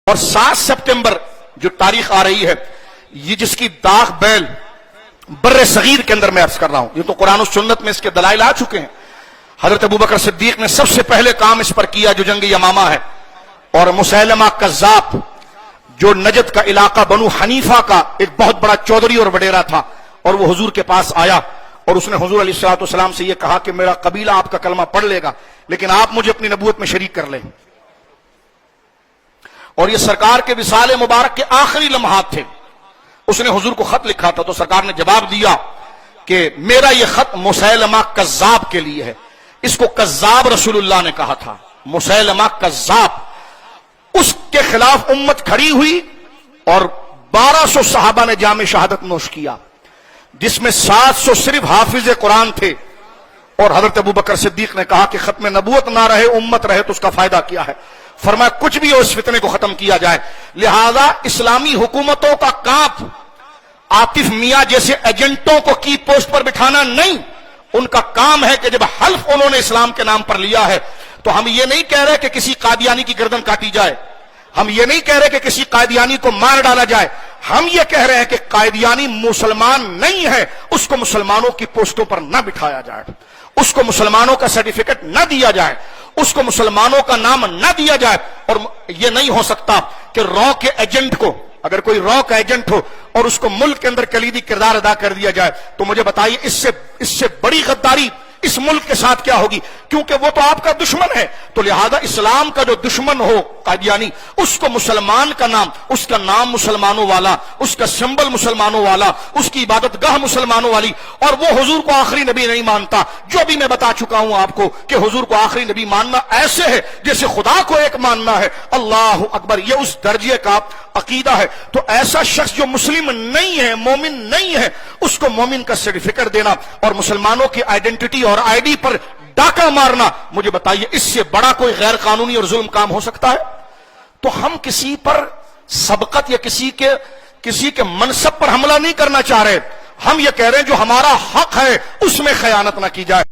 اور 7 سپٹمبر جو تاریخ آ رہی ہے، یہ جس کی داغ بیل بر صغیر کے اندر میں عرض کر رہا ہوں، یہ تو قرآن و سنت میں اس کے دلائل آ چکے ہیں۔ حضرت ابوبکر صدیق نے سب سے پہلے کام اس پر کیا جو جنگ یمامہ ہے، اور مسیلمہ کذاب جو نجد کا علاقہ بنو حنیفہ کا ایک بہت بڑا چودھری اور وڈیرا تھا، اور وہ حضور کے پاس آیا اور اس نے حضور علیہ السلام سے یہ کہا کہ میرا قبیلہ آپ کا کلمہ پڑھ لے گا لیکن آپ مجھے اپنی نبوت میں شریک کر لیں۔ اور یہ سرکار کے وصال مبارک کے آخری لمحات تھے۔ اس نے حضور کو خط لکھا تھا تو سرکار نے جواب دیا کہ میرا یہ خط مسیلمہ کذاب کے لیے ہے۔ اس کو کذاب رسول اللہ نے کہا تھا، مسیلمہ کذاب۔ اس کے خلاف امت کھڑی ہوئی اور 1200 صحابہ نے جام شہادت نوش کیا، جس میں 700 صرف حافظ قرآن تھے۔ اور حضرت ابوبکر صدیق نے کہا کہ ختم نبوت نہ رہے امت رہے تو اس کا فائدہ کیا ہے؟ فرمایا کچھ بھی ہو اس فتنے کو ختم کیا جائے۔ لہذا اسلامی حکومتوں کا کام عاطف میاں جیسے ایجنٹوں کو کی پوسٹ پر بٹھانا نہیں، ان کا کام ہے کہ جب حلف انہوں نے اسلام کے نام پر لیا ہے تو ہم یہ نہیں کہہ رہے کہ کسی قادیانی کی گردن کاٹی جائے، ہم یہ نہیں کہہ رہے کہ کسی قادیانی کو مار ڈالا جائے، ہم یہ کہہ رہے ہیں کہ قادیانی مسلمان نہیں ہے، اس کو مسلمانوں کی پوسٹوں پر نہ بٹھایا جائے، اس کو مسلمانوں کا سرٹیفکیٹ نہ دیا جائے، اس کو مسلمانوں کا نام نہ دیا جائے۔ اور یہ نہیں ہو سکتا کہ رو کے ایجنٹ کو، اگر کوئی رو کا ایجنٹ ہو اور اس کو ملک کے اندر کلیدی کردار ادا کر دیا جائے تو مجھے بتائیے اس سے بڑی غداری اس ملک کے ساتھ کیا ہوگی؟ کیونکہ وہ تو آپ کا دشمن ہے۔ تو لہذا اسلام کا جو دشمن ہو قادیانی، اس کو مسلمان کا نام، اس کا نام مسلمانوں والا، اس کا سمبل مسلمانوں والا، اس کی عبادت گاہ مسلمانوں والی، اور وہ حضور کو آخری نبی نہیں مانتا۔ جو بھی میں بتا چکا ہوں آپ کو کہ حضور کو آخری نبی ماننا ایسے ہے جیسے خدا کو ایک ماننا ہے۔ اللہ اکبر، یہ اس درجے کا عقیدہ ہے۔ تو ایسا شخص جو مسلم نہیں ہے، مومن نہیں ہے، اس کو مومن کا سرٹیفکیٹ دینا اور مسلمانوں کی آئیڈینٹی اور آئی ڈی پر ڈاکہ مارنا، مجھے بتائیے اس سے بڑا کوئی غیر قانونی اور ظلم کام ہو سکتا ہے؟ تو ہم کسی پر سبقت یا کسی کے منصب پر حملہ نہیں کرنا چاہ رہے، ہم یہ کہہ رہے ہیں جو ہمارا حق ہے اس میں خیانت نہ کی جائے۔